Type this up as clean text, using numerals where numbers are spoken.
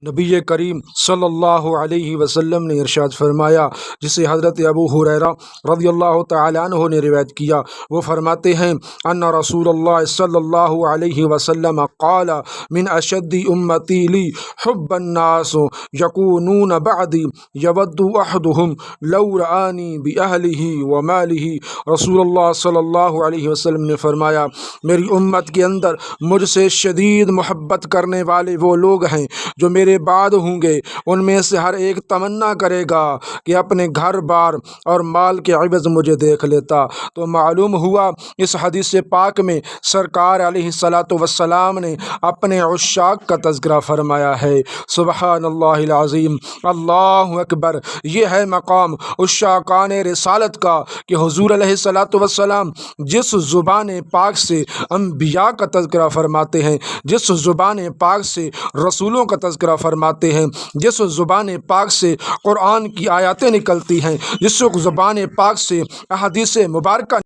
نبی کریم صلی اللہ علیہ وسلم نے ارشاد فرمایا، جسے حضرت ابو ہریرہ رضی اللہ تعالیٰ عنہ نے روایت کیا، وہ فرماتے ہیں ان رسول اللہ صلی اللہ علیہ وسلم قال من اشد امتی لی حب الناس یکونون بعدی یود احدهم لو رآنی باہلہ ومالہ۔ رسول اللہ صلی اللہ علیہ وسلم نے فرمایا، میری امت کے اندر مجھ سے شدید محبت کرنے والے وہ لوگ ہیں جو میرے بعد ہوں گے، ان میں سے ہر ایک تمنا کرے گا کہ اپنے گھر بار اور مال کے عوض مجھے دیکھ لیتا۔ تو معلوم ہوا اس حدیث پاک میں سرکار علیہ الصلاۃ والسلام نے اپنے عشاق کا تذکرہ فرمایا ہے۔ سبحان اللہ العظیم، اللہ اکبر۔ یہ ہے مقام عشاقان رسالت کا کہ حضور علیہ الصلاۃ والسلام جس زبان پاک سے انبیاء کا تذکرہ فرماتے ہیں، جس زبان پاک سے رسولوں کا تذکرہ فرماتے ہیں، جس زبان پاک سے قرآن کی آیاتیں نکلتی ہیں، جس زبان پاک سے احادیث مبارکہ